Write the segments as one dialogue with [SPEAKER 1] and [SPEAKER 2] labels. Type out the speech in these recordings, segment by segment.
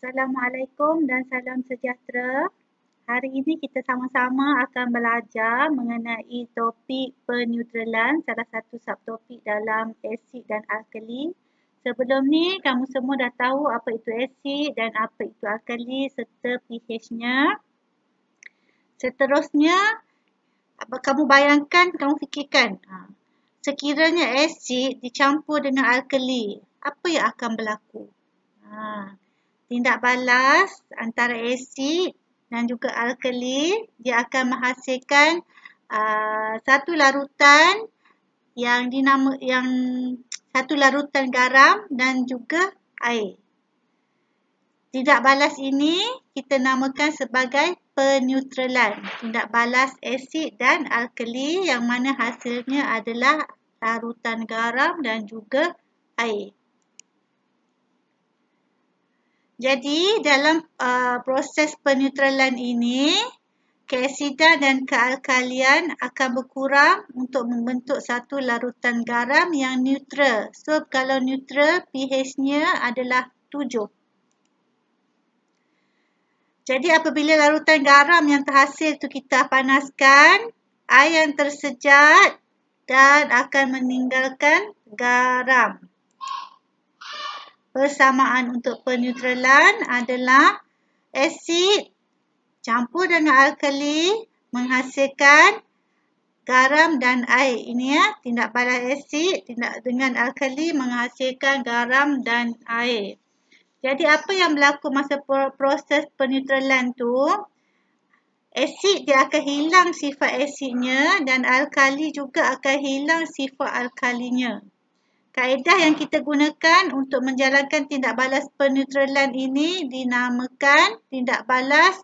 [SPEAKER 1] Assalamualaikum dan salam sejahtera. Hari ini kita sama-sama akan belajar mengenai topik peneutralan, salah satu subtopik dalam asid dan alkali. Sebelum ni, kamu semua dah tahu apa itu asid dan apa itu alkali serta pH-nya. Seterusnya, kamu bayangkan, kamu fikirkan, sekiranya asid dicampur dengan alkali, apa yang akan berlaku? Tindak balas antara asid dan juga alkali, dia akan menghasilkan satu larutan yang satu larutan garam dan juga air. Tindak balas ini kita namakan sebagai peneutralan. Tindak balas asid dan alkali yang mana hasilnya adalah larutan garam dan juga air. Jadi dalam proses peneutralan ini, keasidan dan kealkalian akan berkurang untuk membentuk satu larutan garam yang neutral. So kalau neutral, pH-nya adalah 7. Jadi apabila larutan garam yang terhasil itu kita panaskan, air yang tersejat dan akan meninggalkan garam. Persamaan untuk peneutralan adalah asid campur dengan alkali menghasilkan garam dan air. Ini tindak balas asid dengan alkali menghasilkan garam dan air. Jadi apa yang berlaku masa proses peneutralan tu? Asid dia akan hilang sifat asidnya dan alkali juga akan hilang sifat alkalinya. Kaedah yang kita gunakan untuk menjalankan tindak balas peneutralan ini dinamakan tindak balas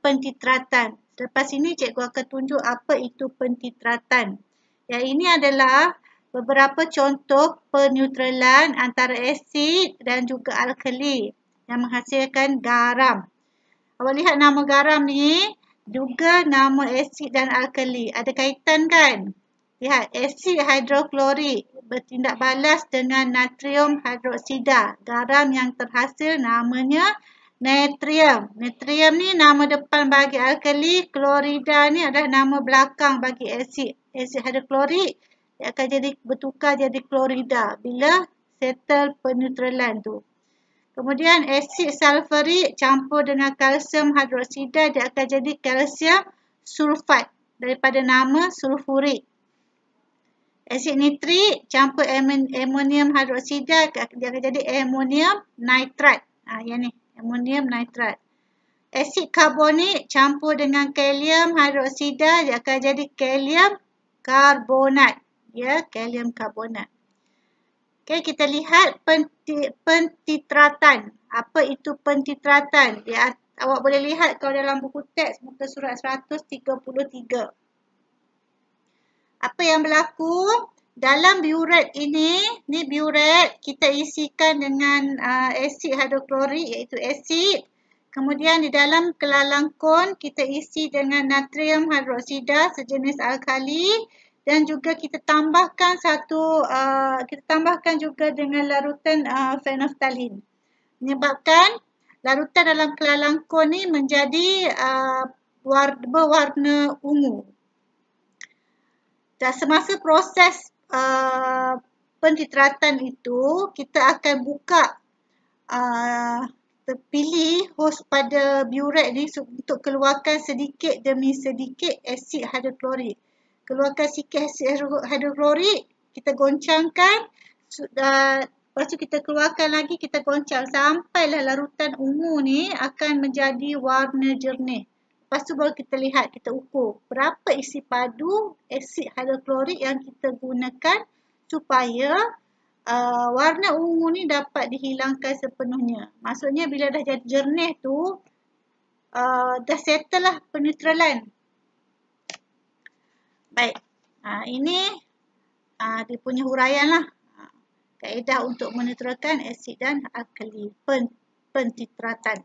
[SPEAKER 1] pentitratan. Lepas ini cikgu akan tunjuk apa itu pentitratan. Yang ini adalah beberapa contoh peneutralan antara asid dan juga alkali yang menghasilkan garam. Awak lihat nama garam ni juga nama asid dan alkali. Ada kaitan kan? Lihat, asid hidroklorik bertindak balas dengan natrium hidroksida. Garam yang terhasil namanya natrium. Natrium ni nama depan bagi alkali, klorida ni adalah nama belakang bagi asid. Asid hidroklorik dia akan jadi bertukar jadi klorida bila settle peneutralan tu. Kemudian asid sulfurik campur dengan kalsium hidroksida dia akan jadi kalsium sulfat daripada nama sulfurik. Asid nitrik campur amonium hidroksida dia akan jadi amonium nitrat. Yang ni, amonium nitrat. Asid karbonik campur dengan kalium hidroksida dia akan jadi kalium karbonat. Ya, kalium karbonat. Okay, kita lihat pentitratan. Apa itu pentitratan? Awak boleh lihat kalau dalam buku teks muka surat 133. Apa yang berlaku dalam biuret ini biuret kita isikan dengan asid hidroklorik iaitu asid. Kemudian di dalam kelalangkon kita isi dengan natrium hidroksida sejenis alkali dan juga kita tambahkan juga dengan larutan phenolphthalein. Menyebabkan larutan dalam kelalangkon ni menjadi berwarna ungu. Dan semasa proses pentitratan itu, kita akan buka pilih hos pada biuret ni untuk keluarkan sedikit demi sedikit asid hidroklorik. Keluarkan sikit asid hidroklorik, kita goncangkan, lepas tu kita keluarkan lagi, kita goncang sampailah larutan ungu ni akan menjadi warna jernih. Lepas tu baru kita lihat, kita ukur berapa isi padu asid hidroklorik yang kita gunakan supaya warna ungu ni dapat dihilangkan sepenuhnya. Maksudnya bila dah jadi jernih tu, dah settle lah peneutralan. Baik, ini dia punya huraian lah. Kaedah untuk meneutralkan asid dan alkali, pentitratan.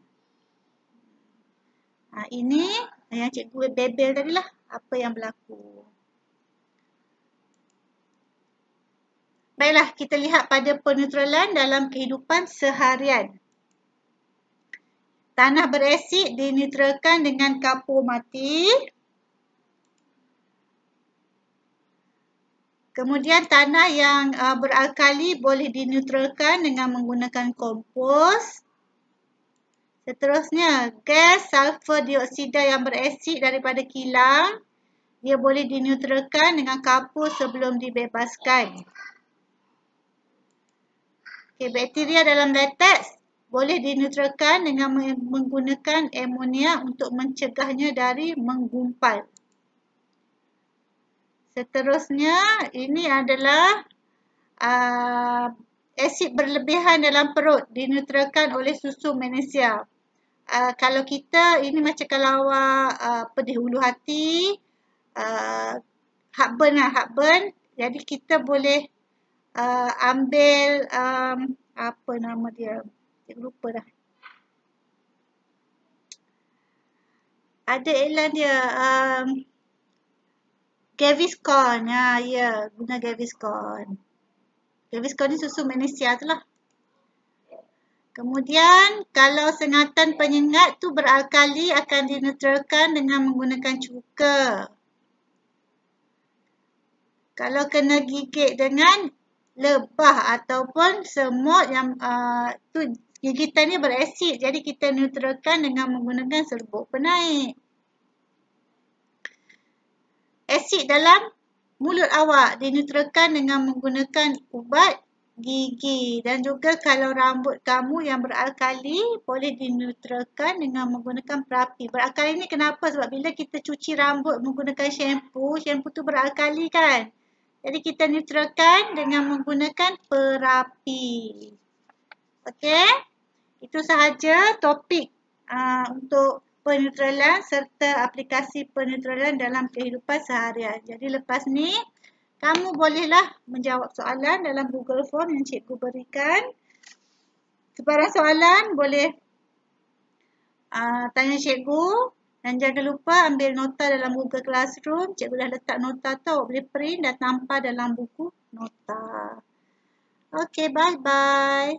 [SPEAKER 1] Ini yang cikgu bebel tadi lah, apa yang berlaku. Baiklah, kita lihat pada peneutralan dalam kehidupan seharian. Tanah berasid dinetralkan dengan kapur mati. Kemudian tanah yang beralkali boleh dinetralkan dengan menggunakan kompos. Seterusnya, gas sulfur dioksida yang berasid daripada kilang, dia boleh dinetralkan dengan kapur sebelum dibebaskan. Okay, bakteria dalam latex boleh dinetralkan dengan menggunakan amonia untuk mencegahnya dari menggumpal. Seterusnya, ini adalah asid berlebihan dalam perut dinetralkan oleh susu magnesia. Kalau kita, ini macam kalau awak pedih ulu hati, heartburn. Jadi kita boleh ambil, apa nama dia? Saya lupa dah. Ada iklan dia, Gaviscon. Ya, guna Gaviscon. Gaviscon ni susu magnesia tu lah. Kemudian, kalau sengatan penyengat tu beralkali akan dinetralkan dengan menggunakan cuka. Kalau kena gigit dengan lebah ataupun semut yang tu gigitannya berasid, jadi kita netralkan dengan menggunakan serbuk penaik. Asid dalam mulut awak dinetralkan dengan menggunakan ubat gigi, dan juga kalau rambut kamu yang beralkali boleh dinetralkan dengan menggunakan perapi. Beralkali ni kenapa? Sebab bila kita cuci rambut menggunakan shampoo tu beralkali kan? Jadi kita netralkan dengan menggunakan perapi. Okey? Itu sahaja topik untuk penetralan serta aplikasi penetralan dalam kehidupan seharian. Jadi lepas ni kamu bolehlah menjawab soalan dalam Google Form yang cikgu berikan. Sebarang soalan boleh tanya cikgu. Dan jangan lupa ambil nota dalam Google Classroom. Cikgu dah letak nota tu. Awak boleh print dan tampal dalam buku nota. Okay, bye-bye.